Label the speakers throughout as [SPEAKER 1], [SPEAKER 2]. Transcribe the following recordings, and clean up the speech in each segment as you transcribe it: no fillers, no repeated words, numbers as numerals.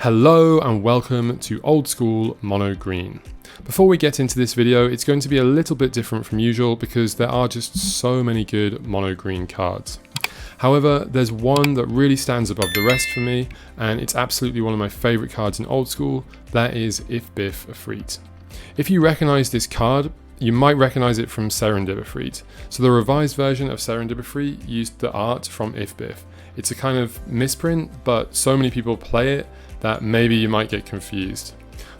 [SPEAKER 1] Hello and welcome to Old School Mono Green. Before we get into this video, it's going to be a little bit different from usual because there are just so many good mono green cards. However, there's one that really stands above the rest for me, and it's absolutely one of my favourite cards in Old School. That is If Biff Efreet. If you recognise this card, you might recognise it from Serendib Efreet. So the revised version of Serendib Efreet used the art from If Biff. It's a kind of misprint, but so many people play it that maybe you might get confused.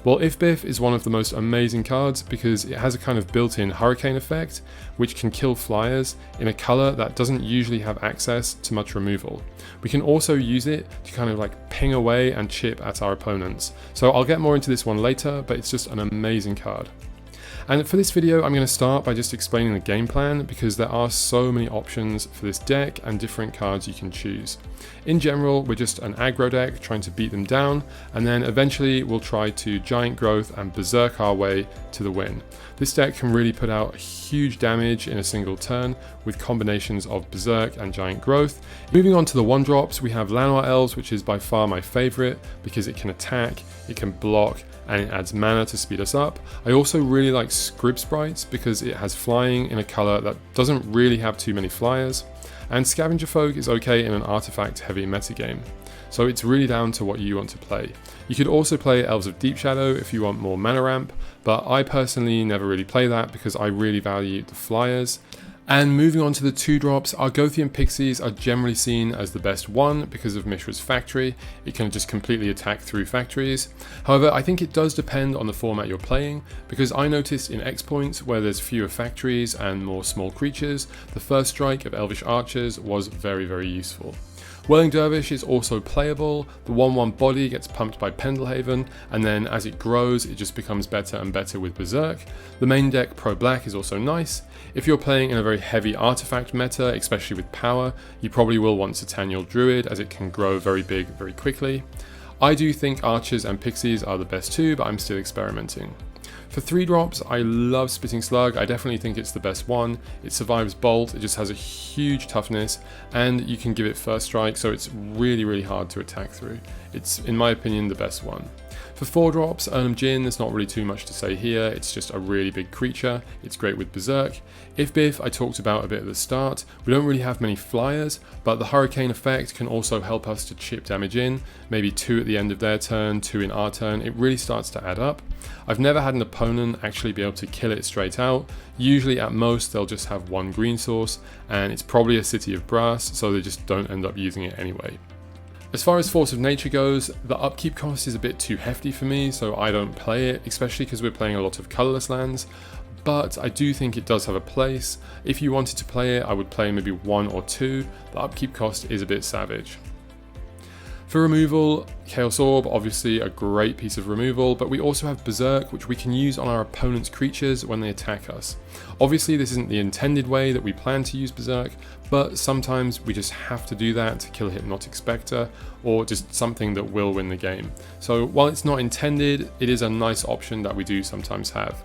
[SPEAKER 1] Well, If Biff is one of the most amazing cards because it has a kind of built-in hurricane effect which can kill flyers in a colour that doesn't usually have access to much removal. We can also use it to kind of like ping away and chip at our opponents. So I'll get more into this one later, but it's just an amazing card. And for this video, I'm going to start by just explaining the game plan because there are so many options for this deck and different cards you can choose. In general, we're just an aggro deck trying to beat them down, and then eventually we'll try to giant growth and berserk our way to the win. This deck can really put out huge damage in a single turn with combinations of berserk and giant growth. Moving on to the 1-drops, we have Llanowar Elves, which is by far my favourite because it can attack, it can block, and it adds mana to speed us up. I also really like Scrib Sprites because it has flying in a colour that doesn't really have too many flyers, and Scavenger Folk is okay in an artifact heavy metagame. So it's really down to what you want to play. You could also play Elves of Deep Shadow if you want more mana ramp, but I personally never really play that because I really value the flyers. And moving on to the 2-drops, Argothian Pixies are generally seen as the best one because of Mishra's Factory. It can just completely attack through factories. However, I think it does depend on the format you're playing, because I noticed in X points where there's fewer factories and more small creatures, the first strike of Elvish Archers was very, very useful. Whirling Dervish is also playable. The 1/1 body gets pumped by Pendelhaven, and then as it grows it just becomes better and better with Berserk. The main deck Pro Black is also nice. If you're playing in a very heavy artifact meta, especially with power, you probably will want Titanial Druid as it can grow very big very quickly. I do think Archers and Pixies are the best too, but I'm still experimenting. For 3-drops, I love Spitting Slug. I definitely think it's the best one. It survives Bolt, it just has a huge toughness, and you can give it first strike, so it's really, really hard to attack through. It's, in my opinion, the best one. For 4-drops, Djinn, there's not really too much to say here. It's just a really big creature. It's great with Berserk. If Biff, I talked about a bit at the start. We don't really have many flyers, but the hurricane effect can also help us to chip damage in. Maybe 2 at the end of their turn, 2 in our turn. It really starts to add up. I've never had an opponent actually be able to kill it straight out. Usually at most they'll just have 1 green source, and it's probably a City of Brass, so they just don't end up using it anyway. As far as Force of Nature goes, the upkeep cost is a bit too hefty for me, so I don't play it, especially because we're playing a lot of colourless lands, but I do think it does have a place. If you wanted to play it, I would play maybe 1 or 2. The upkeep cost is a bit savage. For removal, Chaos Orb, obviously a great piece of removal, but we also have Berserk, which we can use on our opponent's creatures when they attack us. Obviously this isn't the intended way that we plan to use Berserk, but sometimes we just have to do that to kill a Hypnotic Spectre, or just something that will win the game. So while it's not intended, it is a nice option that we do sometimes have.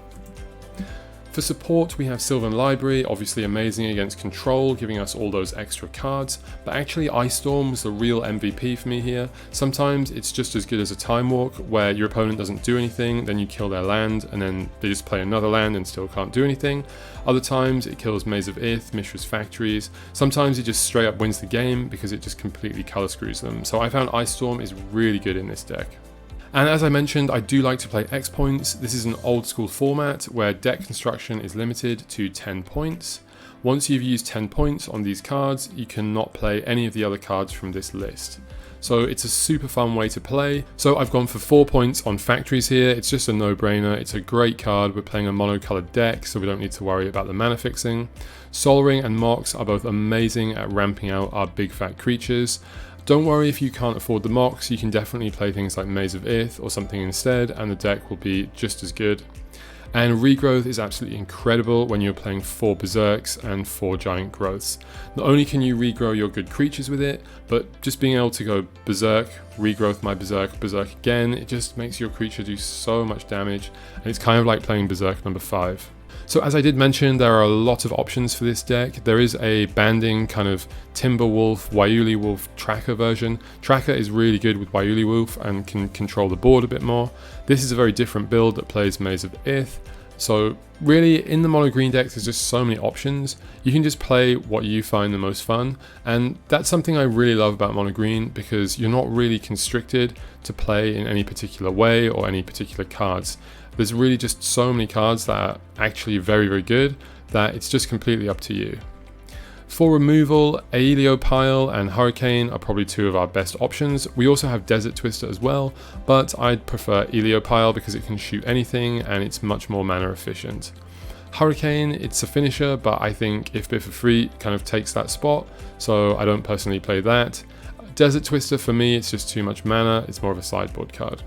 [SPEAKER 1] For support, we have Sylvan Library, obviously amazing against control, giving us all those extra cards, but actually Ice Storm was the real MVP for me here. Sometimes it's just as good as a Time Walk, where your opponent doesn't do anything, then you kill their land, and then they just play another land and still can't do anything. Other times it kills Maze of Ith, Mishra's Factories. Sometimes it just straight up wins the game because it just completely colour screws them. So I found Ice Storm is really good in this deck. And as I mentioned, I do like to play X points. This is an old school format where deck construction is limited to 10 points. Once you've used 10 points on these cards, you cannot play any of the other cards from this list. So it's a super fun way to play. So I've gone for 4 points on Factories here. It's just a no-brainer. It's a great card. We're playing a mono-colored deck, so we don't need to worry about the mana fixing. Sol Ring and Mox are both amazing at ramping out our big fat creatures. Don't worry if you can't afford the Mox, you can definitely play things like Maze of Ith or something instead, and the deck will be just as good. And regrowth is absolutely incredible when you're playing 4 Berserks and 4 Giant Growths. Not only can you regrow your good creatures with it, but just being able to go Berserk, regrowth my Berserk, Berserk again, it just makes your creature do so much damage, and it's kind of like playing Berserk number 5. So as I did mention, there are a lot of options for this deck. There is a banding kind of Timber Wolf, Waiuli Wolf Tracker version. Tracker is really good with Waiuli Wolf and can control the board a bit more. This is a very different build that plays Maze of Ith. So really, in the mono green decks, there's just so many options. You can just play what you find the most fun, and that's something I really love about mono green, because you're not really constricted to play in any particular way or any particular cards. There's really just so many cards that are actually very, very good that it's just completely up to you. For removal, Aeoliopile and Hurricane are probably two of our best options. We also have Desert Twister as well, but I'd prefer Aeoliopile because it can shoot anything and it's much more mana efficient. Hurricane, it's a finisher, but I think if bit for free kind of takes that spot, so I don't personally play that. Desert Twister for me, it's just too much mana, it's more of a sideboard card.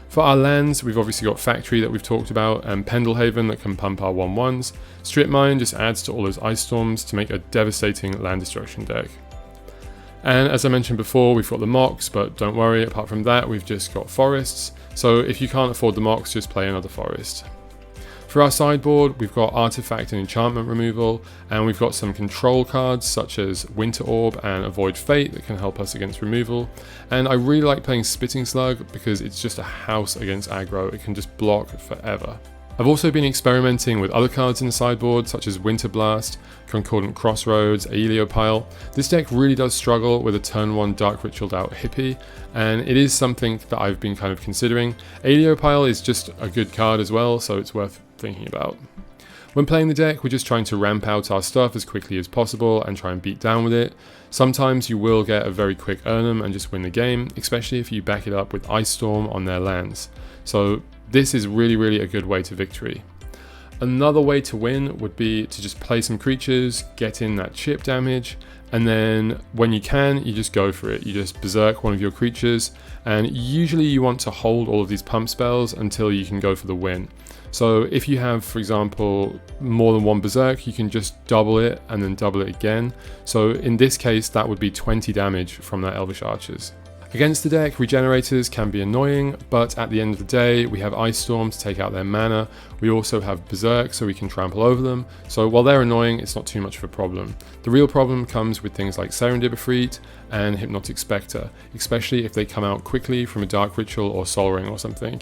[SPEAKER 1] For our lands, we've obviously got Factory that we've talked about, and Pendelhaven that can pump our 1/1s. Strip Mine just adds to all those Ice Storms to make a devastating land destruction deck. And as I mentioned before, we've got the Mox, but don't worry, apart from that, we've just got Forests. So if you can't afford the Mox, just play another Forest. For our sideboard, we've got Artifact and Enchantment removal, and we've got some control cards such as Winter Orb and Avoid Fate that can help us against removal. And I really like playing Spitting Slug because it's just a house against aggro, it can just block forever. I've also been experimenting with other cards in the sideboard such as Winter Blast, Concordant Crossroads, Aeoliopile. This deck really does struggle with a turn 1 Dark Ritualed out Hippie, and it is something that I've been kind of considering. Aeoliopile is just a good card as well, so it's worth thinking about. When playing the deck, we're just trying to ramp out our stuff as quickly as possible and try and beat down with it. Sometimes you will get a very quick Earnum and just win the game, especially if you back it up with Ice Storm on their lands. So this is really a good way to victory. Another way to win would be to just play some creatures, get in that chip damage, and then when you can, you just go for it. You just berserk one of your creatures, and usually you want to hold all of these pump spells until you can go for the win. So if you have, for example, more than one berserk, you can just double it and then double it again. So in this case, that would be 20 damage from their Elvish Archers. Against the deck, regenerators can be annoying, but at the end of the day, we have Ice Storm to take out their mana. We also have Berserk, so we can trample over them. So while they're annoying, it's not too much of a problem. The real problem comes with things like Serendibifreet and Hypnotic Spectre, especially if they come out quickly from a Dark Ritual or Sol Ring or something.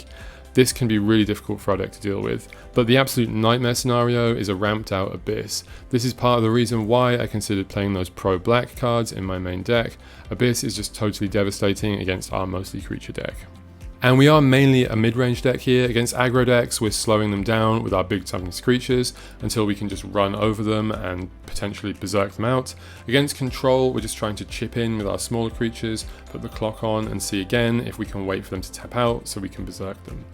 [SPEAKER 1] This can be really difficult for our deck to deal with, but the absolute nightmare scenario is a ramped out Abyss. This is part of the reason why I considered playing those pro black cards in my main deck. Abyss is just totally devastating against our mostly creature deck. And we are mainly a mid-range deck here. Against aggro decks, we're slowing them down with our big toughness creatures until we can just run over them and potentially berserk them out. Against control, we're just trying to chip in with our smaller creatures, put the clock on and see again if we can wait for them to tap out so we can berserk them.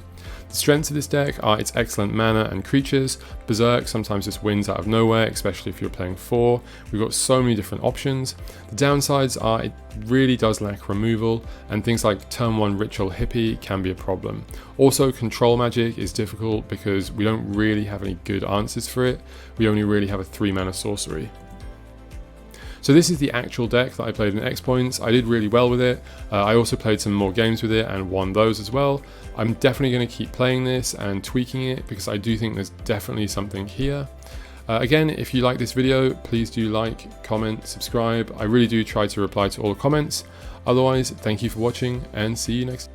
[SPEAKER 1] The strengths of this deck are its excellent mana and creatures. Berserk sometimes just wins out of nowhere, especially if you're playing 4. We've got so many different options. The downsides are it really does lack removal, and things like turn 1 Ritual Hippie can be a problem. Also, control magic is difficult because we don't really have any good answers for it. We only really have a 3 mana sorcery. So this is the actual deck that I played in X Points. I did really well with it. I also played some more games with it and won those as well. I'm definitely going to keep playing this and tweaking it because I do think there's definitely something here. Again, if you like this video, please do like, comment, subscribe. I really do try to reply to all the comments. Otherwise, thank you for watching and see you next time.